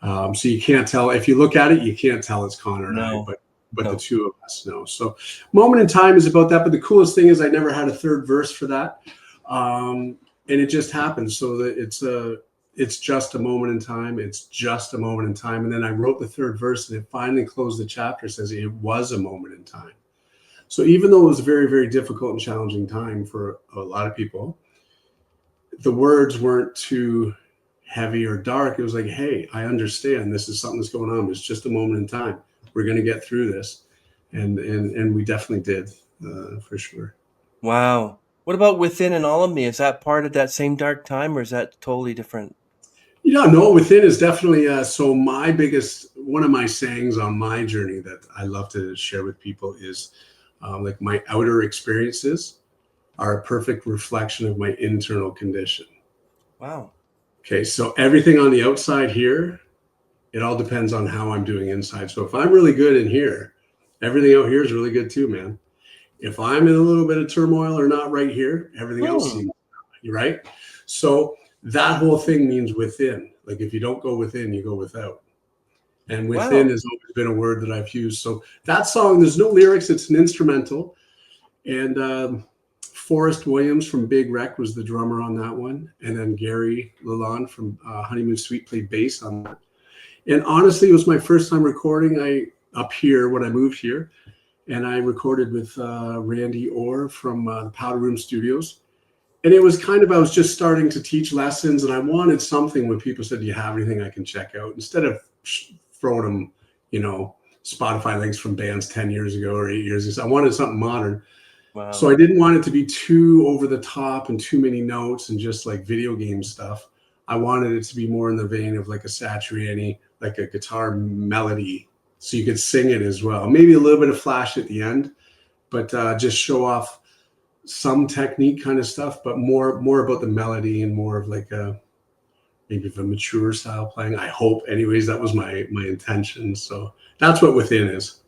Speaker 2: So you can't tell if you look at it, you can't tell it's Connor and I, but the two of us know. So Moment in Time is about that. But the coolest thing is I never had a third verse for that, and it just happened. So that it's just a moment in time. It's just a moment in time. And then I wrote the third verse, and it finally closed the chapter. Says it was a moment in time. So even though it was a very, very difficult and challenging time for a lot of people, the words weren't too heavy or dark. It was like, hey, I understand this is something that's going on. It's just a moment in time. We're going to get through this. And we definitely did, for sure.
Speaker 1: Wow. What about Within and All of Me? Is that part of that same dark time, or is that totally different?
Speaker 2: Yeah, no, Within is definitely, so one of my sayings on my journey that I love to share with people is like my outer experiences are a perfect reflection of my internal condition.
Speaker 1: Wow.
Speaker 2: Okay, so everything on the outside here, it all depends on how I'm doing inside. So if I'm really good in here, everything out here is really good too, man. If I'm in a little bit of turmoil or not right here, everything else seems right. So that whole thing means within. Like if you don't go within, you go without. And within has always been a word that I've used. So that song, there's no lyrics, it's an instrumental. And Forrest Williams from Big Wreck was the drummer on that one. And then Gary Lalonde from Honeymoon Suite played bass on that. And honestly, it was my first time recording up here when I moved here. And I recorded with Randy Orr from the Powder Room Studios. And it was I was just starting to teach lessons, and I wanted something when people said, do you have anything I can check out? Instead of throwing them, Spotify links from bands 10 years ago or 8 years ago. I wanted something modern. Wow. So I didn't want it to be too over the top and too many notes and just like video game stuff. I wanted it to be more in the vein of like a Satriani, like a guitar melody, so you could sing it as well. Maybe a little bit of flash at the end, but just show off some technique kind of stuff, but more about the melody and more of like maybe of a mature style playing. I hope, anyways, that was my intention. So that's what Within is.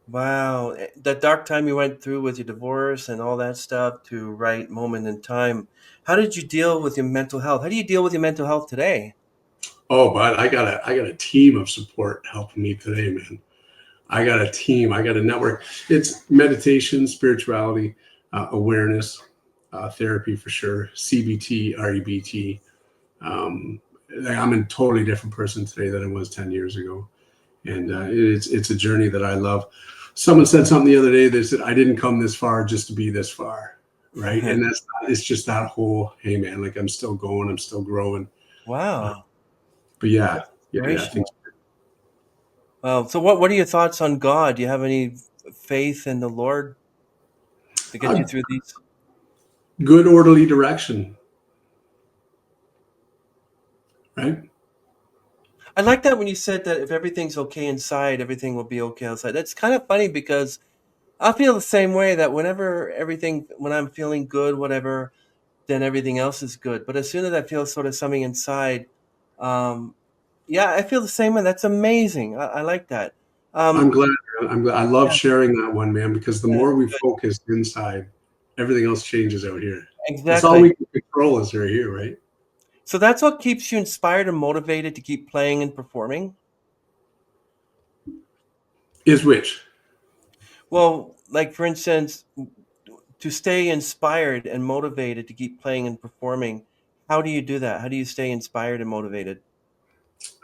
Speaker 1: Wow. That dark time you went through with your divorce and all that stuff to write Moment in Time. How did you deal with your mental health? How do you deal with your mental health today?
Speaker 2: Oh, but I got a team of support helping me today, man. I got a team. I got a network. It's meditation, spirituality, awareness, therapy for sure, CBT, REBT. I'm a totally different person today than I was 10 years ago. And it's a journey that I love. Someone said something the other day. They said, I didn't come this far just to be this far. Right. And it's just that whole, hey, man, like I'm still going, I'm still growing.
Speaker 1: Wow.
Speaker 2: But yeah. I think so.
Speaker 1: Wow. So what are your thoughts on God? Do you have any faith in the Lord to get you through these?
Speaker 2: Good orderly direction. Right.
Speaker 1: I like that when you said that if everything's okay inside, everything will be okay outside. That's kind of funny because I feel the same way that when I'm feeling good, whatever, then everything else is good. But as soon as I feel sort of something inside, um, yeah, I feel the same way. That's amazing. I like that.
Speaker 2: I'm glad. I love sharing that one, man, because the more we focus inside, everything else changes out here.
Speaker 1: Exactly.
Speaker 2: That's all we can control is right here, right?
Speaker 1: So that's what keeps you inspired and motivated to keep playing and performing?
Speaker 2: Is which?
Speaker 1: Well, like for instance, to stay inspired and motivated to keep playing and performing, how do you do that? How do you stay inspired and motivated?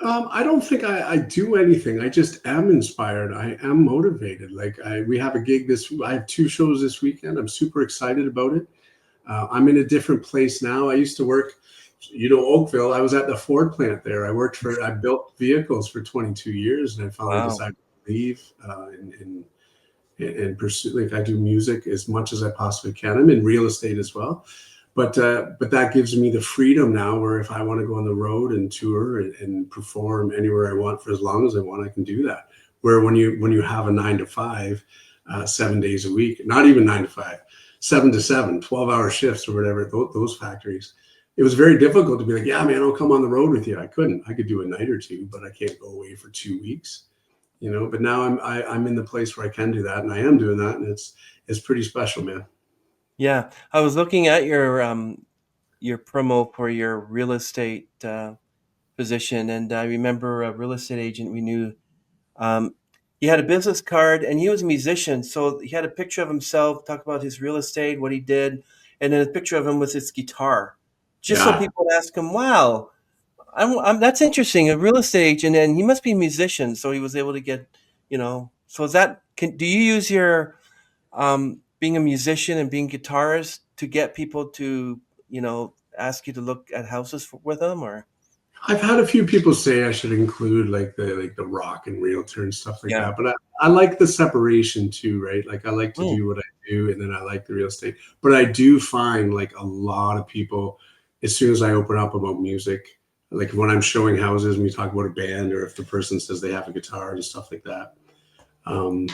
Speaker 2: I don't think I do anything. I just am inspired. I am motivated. Like we have a gig I have 2 shows this weekend. I'm super excited about it. I'm in a different place now. I used to work, Oakville. I was at the Ford plant there. I built vehicles for 22 years, and I finally decided to leave and pursue. Like I do music as much as I possibly can. I'm in real estate as well. But that gives me the freedom now where if I want to go on the road and tour and perform anywhere I want for as long as I want, I can do that. Where when you have a 9 to 5, 7 days a week, not even 9 to 5, 7 to 7, 12-hour shifts or whatever, those factories, it was very difficult to be like, yeah, man, I'll come on the road with you. I couldn't. I could do a night or two, but I can't go away for 2 weeks. But now I'm in the place where I can do that, and I am doing that, and it's pretty special, man.
Speaker 1: Yeah, I was looking at your promo for your real estate position, and I remember a real estate agent we knew. Um, he had a business card, and he was a musician, so he had a picture of himself, talk about his real estate, what he did, and then a picture of him with his guitar, just so
Speaker 2: Yeah,
Speaker 1: people would ask him, "Wow, that's interesting, a real estate agent, and he must be a musician." So he was able to get, So is that? Do you use your being a musician and being guitarist to get people to, ask you to look at houses with them, or
Speaker 2: I've had a few people say I should include like the rock and realtor and stuff like
Speaker 1: yeah,
Speaker 2: that, but I like the separation too, right? Like I like to
Speaker 1: mm,
Speaker 2: do what I do, and then I like the real estate. But I do find like a lot of people, as soon as I open up about music, like when I'm showing houses and we talk about a band, or if the person says they have a guitar and stuff like that, um,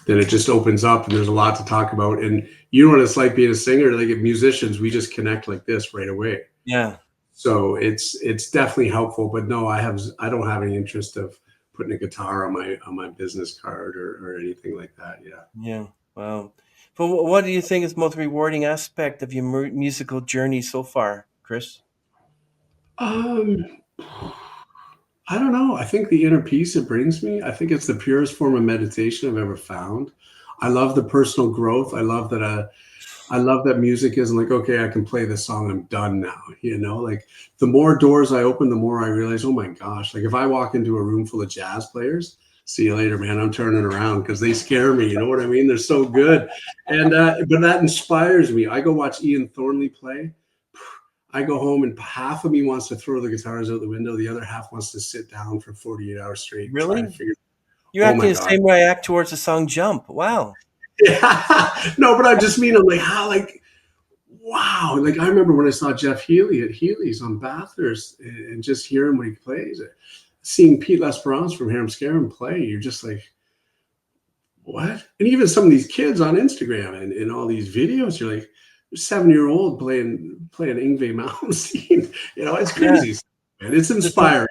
Speaker 2: then it just opens up and there's a lot to talk about. And you know what it's like being a singer, like musicians, we just connect like this right away.
Speaker 1: yeah,
Speaker 2: So it's definitely helpful. But no, I don't have any interest of putting a guitar on my business card or anything like that. Yeah.
Speaker 1: yeah. Wow. But what do you think is most rewarding aspect of your musical journey so far, Chris?
Speaker 2: Um, I don't know. I think the inner peace it brings me. I think it's the purest form of meditation I've ever found. I love the personal growth. I love that music isn't like, okay, I can play this song, I'm done now. Like the more doors I open, the more I realize, oh my gosh, like if I walk into a room full of jazz players, see you later, man. I'm turning around because they scare me. You know what I mean? They're so good. And but that inspires me. I go watch Ian Thornley play. I go home and half of me wants to throw the guitars out the window. The other half wants to sit down for 48 hours straight and try to
Speaker 1: Really?
Speaker 2: figure,
Speaker 1: You're
Speaker 2: oh my
Speaker 1: acting the
Speaker 2: God.
Speaker 1: same way I act towards the song Jump. Wow.
Speaker 2: Yeah. No, but I just mean, I'm like, how, like, wow. Like, I remember when I saw Jeff Healy at Healy's on Bathurst and just hearing what he plays. Seeing Pete Lesperance from Harem Scarum play, you're just like, what? And even some of these kids on Instagram and all these videos, you're like, 7-year-old playing Ingve Malmsteen. It's
Speaker 1: Yeah.
Speaker 2: crazy. Man. It's
Speaker 1: The thing,
Speaker 2: inspiring.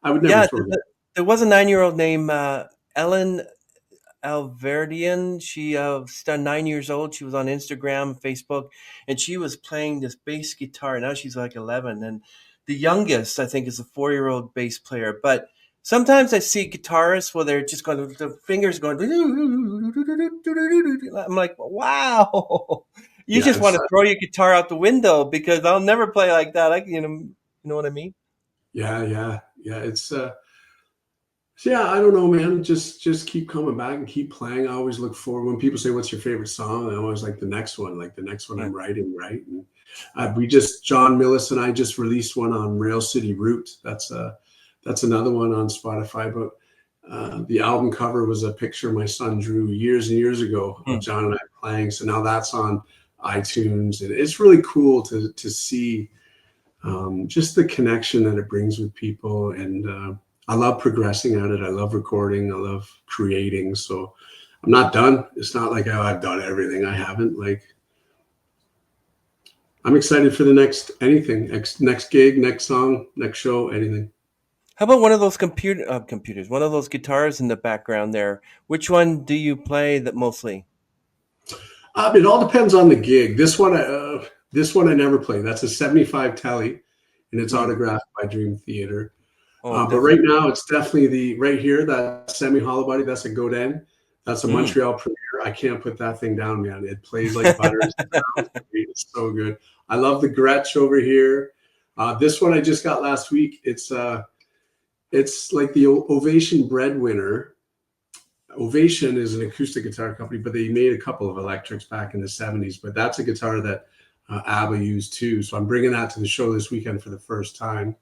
Speaker 2: I would never
Speaker 1: yeah,
Speaker 2: throw it.
Speaker 1: there was a 9-year-old named Ellen Alverdian. She was 9 years old. She was on Instagram, Facebook, and she was playing this bass guitar. Now she's like 11, and the youngest I think is a 4-year-old bass player. But sometimes I see guitarists where they're just going, the fingers going. I'm like, wow, you
Speaker 2: Yeah,
Speaker 1: just want to throw your guitar out the window because I'll never play like that. You know what I mean?
Speaker 2: yeah. Yeah, I don't know, man. Just keep coming back and keep playing. I always look forward when people say, "What's your favorite song?" I always like the next one, like the next one
Speaker 1: Yeah.
Speaker 2: I'm writing, right? And we just John Millis and I just released one on Rail City Route. That's another one on Spotify. But the album cover was a picture my son drew years and years ago of
Speaker 1: Hmm.
Speaker 2: John and I playing. So now that's on iTunes, and it's really cool to see just the connection that it brings with people. And I love progressing at it. I love recording. I love creating. So I'm not done. It's not like, oh, I've done everything. I haven't. Like, I'm excited for the next anything, next gig, next song, next show, anything.
Speaker 1: How about one of those computers, one of those guitars in the background there? Which one do you play that mostly?
Speaker 2: It all depends on the gig. This one I never play. That's a 75 Tele, and it's
Speaker 1: Hmm.
Speaker 2: autographed by Dream Theater.
Speaker 1: Oh,
Speaker 2: But right
Speaker 1: definitely.
Speaker 2: now, it's definitely the right here, that semi hollow body. That's a Godin. That's a
Speaker 1: Mm.
Speaker 2: Montreal Premier. I can't put that thing down, man. It plays like butter. It sounds great. It's so good. I love the Gretsch over here. This one I just got last week. It's like the Ovation Breadwinner. Ovation is an acoustic guitar company, but they made a couple of electrics back in the 70s. But that's a guitar that Abba used too. So I'm bringing that to the show this weekend for the first time.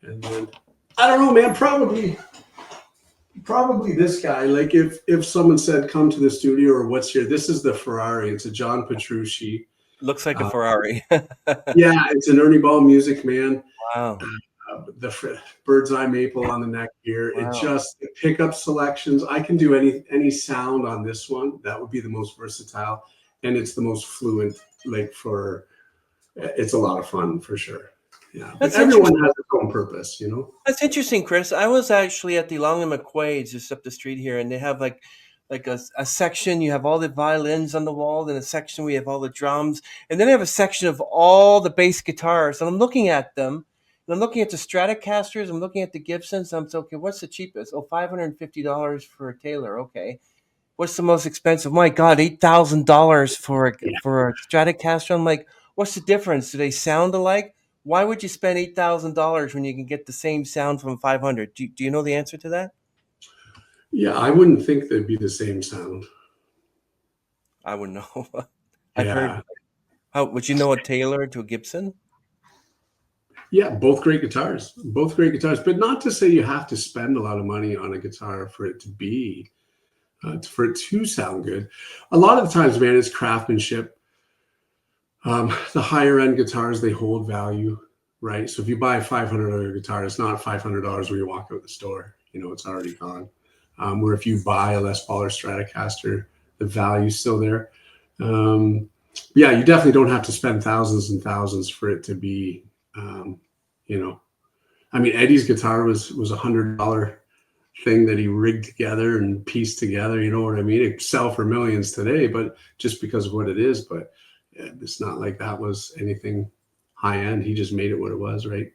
Speaker 2: And then I don't know, man. Probably this guy. Like if someone said come to the studio or what's here, this is the Ferrari. It's a John Petrucci.
Speaker 1: Looks like a
Speaker 2: Uh,
Speaker 1: Ferrari.
Speaker 2: yeah, it's an Ernie Ball music, man.
Speaker 1: Wow.
Speaker 2: The bird's eye maple on the neck here. It
Speaker 1: Wow.
Speaker 2: just the pickup selections. I can do any sound on this one. That would be the most versatile, and it's the most fluent. Like for it's a lot of fun for sure. Yeah, but
Speaker 1: That's
Speaker 2: everyone
Speaker 1: interesting.
Speaker 2: has its own purpose, you know.
Speaker 1: That's interesting, Chris. I was actually at the Long and McQuaid's just up the street here, and they have like like a section you have all the violins on the wall, then a section we have all the drums, and then I have a section of all the bass guitars. And I'm looking at them, and I'm looking at the Stratocasters, I'm looking at the Gibsons. I'm saying, okay, what's the cheapest? Oh, $550 for a Taylor. Okay, what's the most expensive? My God, $8,000 for a Stratocaster. I'm like, what's the difference? Do they sound alike? Why would you spend $8,000 when you can get the same sound from 500? Do you know the answer to that?
Speaker 2: Yeah, I wouldn't think they'd be the same sound.
Speaker 1: I wouldn't know. I've heard.
Speaker 2: Yeah.
Speaker 1: How would you know a Taylor to a Gibson?
Speaker 2: Yeah, both great guitars. Both great guitars. But not to say you have to spend a lot of money on a guitar for it to be for it to sound good. A lot of the times, man, it's craftsmanship. The higher end guitars, they hold value, right? So if you buy a $500 guitar, it's not $500 when you walk out the store. You know, it's already gone. Where if you buy a Les Paul or Stratocaster, the value's still there. Yeah, you definitely don't have to spend thousands and thousands for it to be, you know. I mean, Eddie's guitar was $100 thing that he rigged together and pieced together. You know what I mean? It sell for millions today, but just because of what it is. But it's not like that was anything high end. He just made it what it was, right?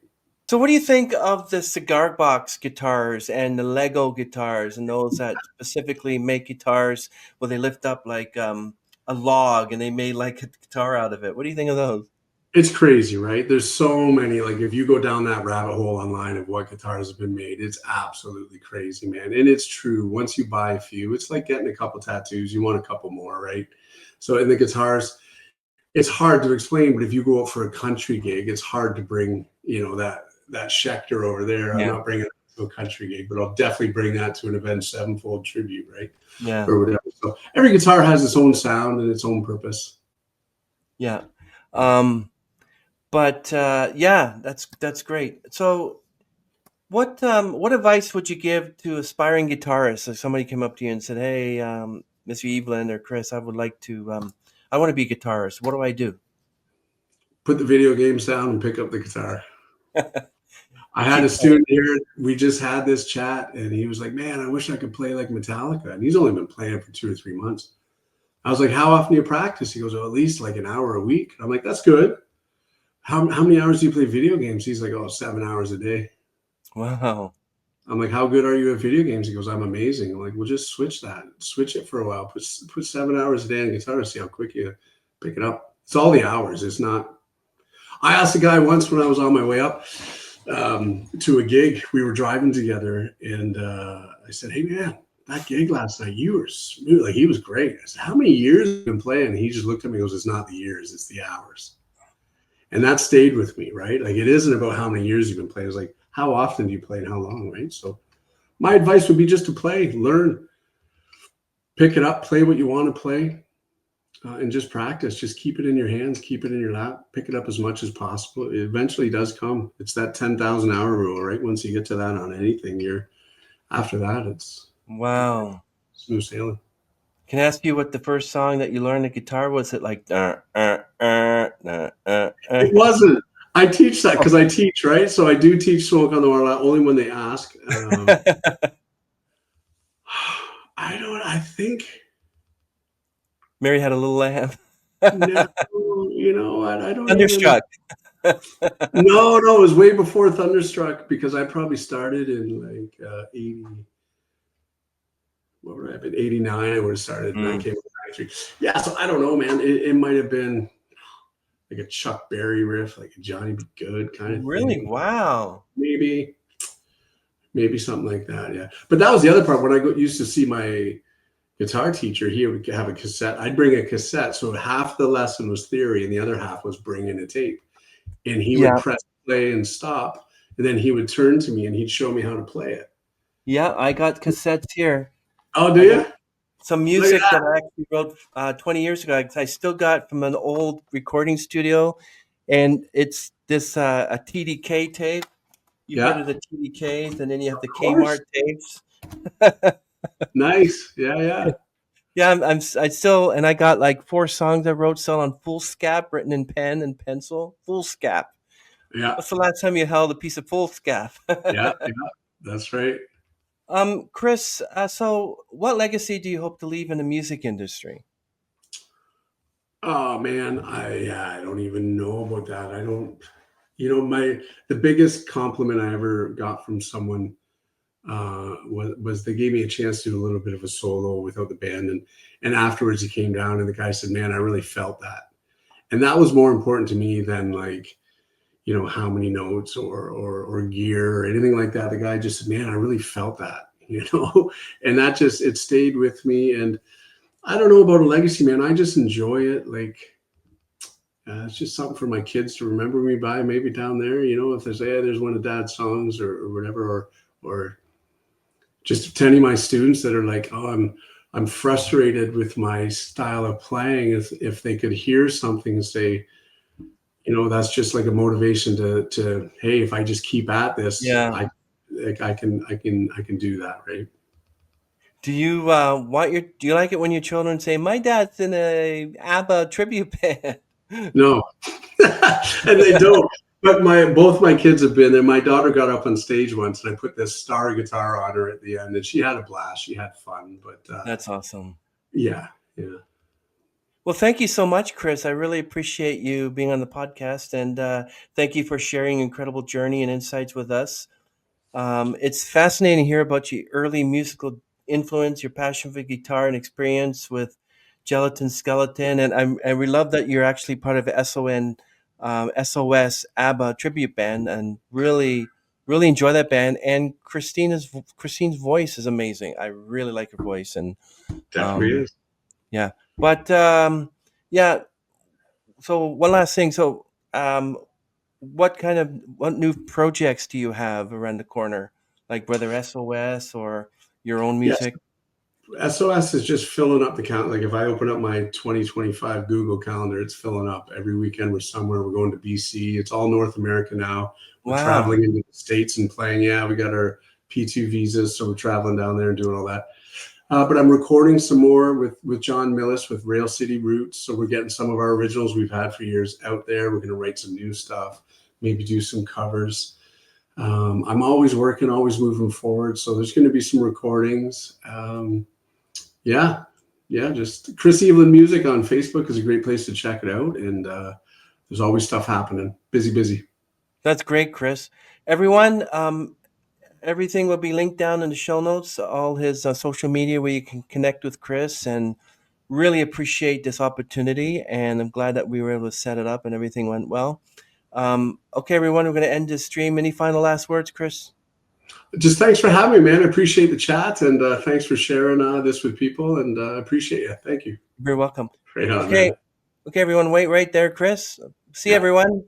Speaker 1: So, what do you think of the cigar box guitars and the Lego guitars and those that specifically make guitars where they lift up like a log and they made like a guitar out of it? What do you think of those?
Speaker 2: It's crazy, right? There's so many. Like if you go down that rabbit hole online of what guitars have been made, it's absolutely crazy, man. And it's true. Once you buy a few, it's like getting a couple tattoos. You want a couple more, right? So in the guitars, it's hard to explain, but if you go out for a country gig, it's hard to bring, that Schecter over there. I'm
Speaker 1: Yeah,
Speaker 2: not bringing it to a country gig, but I'll definitely bring that to an Avenged Sevenfold tribute, right?
Speaker 1: yeah,
Speaker 2: Or whatever. So every guitar has its own sound and its own purpose.
Speaker 1: yeah. Um, but yeah, that's great. So, what advice would you give to aspiring guitarists if somebody came up to you and said, "Hey, Mr. Eveland or Chris, I would like to, I want to be a guitarist. What do I do?"
Speaker 2: Put the video games down and pick up the guitar. I
Speaker 1: And
Speaker 2: had a
Speaker 1: keep playing.
Speaker 2: student here. We just had this chat, and he was like, "Man, I wish I could play like Metallica." And he's only been playing for 2 or 3 months. I was like, "How often do you practice?" He goes, "Oh, at least like an hour a week." I'm like, "That's good. How many hours do you play video games?" He's like, "Oh, 7 hours a day."
Speaker 1: Wow.
Speaker 2: I'm like, "How good are you at video games?" He goes, "I'm amazing." I'm like, "Well, just switch that. Switch it for a while. Put 7 hours a day on guitar. See how quick you pick it up." It's all the hours. It's not. I asked a guy once when I was on my way up to a gig. We were driving together, and I said, "Hey, man, that gig last night, you were smooth. Like he was great." I said, "How many years have you been playing?" And he just looked at me and goes, "It's not the years, it's the hours." And that stayed with me, right? Like it isn't about how many years you've been playing. It's like how often do you play and how long, right? So my advice would be just to play, learn, pick it up, play what you want to play, and just practice. Just keep it in your hands, keep it in your lap, pick it up as much as possible. It eventually does come. It's that 10,000 hour rule, right? Once you get to that on anything, you're after that, it's
Speaker 1: Wow.
Speaker 2: smooth sailing.
Speaker 1: Can I ask you what the first song that you learned the guitar was? It like
Speaker 2: It wasn't. I teach that because I teach, right? So I do teach Smoke on the Water only when they ask. I think,
Speaker 1: Mary had a little lamb.
Speaker 2: no, you know what? I don't even.
Speaker 1: Thunderstruck.
Speaker 2: No, it was way before Thunderstruck because I probably started in like 80. What would I have been? 89. I would have started, and that
Speaker 1: Mm.
Speaker 2: came in 93. Yeah, so I don't know, man. It might have been like a Chuck Berry riff, like a Johnny B. Good kind of
Speaker 1: Really?
Speaker 2: thing.
Speaker 1: Wow.
Speaker 2: Maybe something like that. Yeah, but that was the other part. When used to see my guitar teacher, he would have a cassette. I'd bring a cassette, so half the lesson was theory, and the other half was bringing a tape. And he would
Speaker 1: Yeah.
Speaker 2: press play and stop, and then he would turn to me and he'd show me how to play it.
Speaker 1: Yeah, I got cassettes here.
Speaker 2: Oh, do
Speaker 1: I
Speaker 2: you?
Speaker 1: got some
Speaker 2: Look at
Speaker 1: music
Speaker 2: that.
Speaker 1: that I actually wrote 20 years ago. I still got from an old recording studio, and it's this a TDK tape. You've heard
Speaker 2: Yeah,
Speaker 1: of the TDKs, and then you have
Speaker 2: of
Speaker 1: the
Speaker 2: course.
Speaker 1: Kmart tapes.
Speaker 2: Nice. Yeah.
Speaker 1: Yeah, I still, and I got like 4 songs I wrote still on foolscap, written in pen and pencil. Foolscap.
Speaker 2: Yeah.
Speaker 1: What's the last time you held a piece of foolscap?
Speaker 2: Yeah. That's right.
Speaker 1: Chris, so what legacy do you hope to leave in the music industry?
Speaker 2: Oh man, I don't even know about that. I don't. My the biggest compliment I ever got from someone was they gave me a chance to do a little bit of a solo without the band, and afterwards he came down and the guy said, "Man, I really felt that," and that was more important to me than like how many notes or gear or anything like that. The guy just said, "Man, I really felt that," and that just it stayed with me. And I don't know about a legacy, man. I just enjoy it. Like it's just something for my kids to remember me by. Maybe down there, if they say, "Hey, there's one of Dad's songs," or whatever, or just to any of my students that are like, "Oh, I'm frustrated with my style of playing." If they could hear something and say, that's just like a motivation to hey, if I just keep at this,
Speaker 1: Yeah.
Speaker 2: I can do that, right?
Speaker 1: Do you do you like it when your children say, "My dad's in a ABBA tribute band"?
Speaker 2: No, and they don't. But both my kids have been there. My daughter got up on stage once, and I put this star guitar on her at the end, and she had a blast. She had fun, but
Speaker 1: That's awesome.
Speaker 2: yeah, yeah.
Speaker 1: Well, thank you so much, Chris. I really appreciate you being on the podcast, and thank you for sharing your incredible journey and insights with us. It's fascinating to hear about your early musical influence, your passion for guitar, and experience with Gelatin Skeleton. And we love that you're actually part of SOS ABBA tribute band, and really enjoy that band. And Christine's voice is amazing. I really like her voice, and
Speaker 2: Definitely
Speaker 1: um,
Speaker 2: is.
Speaker 1: yeah. But yeah. So one last thing. So um, what new projects do you have around the corner, like whether SOS or your own
Speaker 2: Yes,
Speaker 1: music?
Speaker 2: SOS is just filling up the count. Like if I open up my 2025 Google Calendar, it's filling up. Every weekend we're somewhere. We're going to BC. It's all North America now. We're
Speaker 1: Wow.
Speaker 2: traveling into the States and playing. Yeah, we got our P2 visas, so we're traveling down there and doing all that. But I'm recording some more with John Millis with Rail City Roots. So we're getting some of our originals we've had for years out there. We're going to write some new stuff, maybe do some covers. I'm always working, always moving forward. So there's going to be some recordings. Yeah, yeah. Just Chris Eveland Music on Facebook is a great place to check it out. And there's always stuff happening. Busy, busy.
Speaker 1: That's great, Chris. Everyone, everything will be linked down in the show notes, all his social media where you can connect with Chris, and really appreciate this opportunity. And I'm glad that we were able to set it up and everything went well. Okay, everyone, we're going to end this stream. Any final last words, Chris?
Speaker 2: Just thanks for having me, man. I appreciate the chat and thanks for sharing this with people. And appreciate you. Thank you.
Speaker 1: You're very welcome.
Speaker 2: Right on,
Speaker 1: Okay,
Speaker 2: man.
Speaker 1: okay, everyone, wait right there, Chris. See
Speaker 2: Yeah.
Speaker 1: everyone.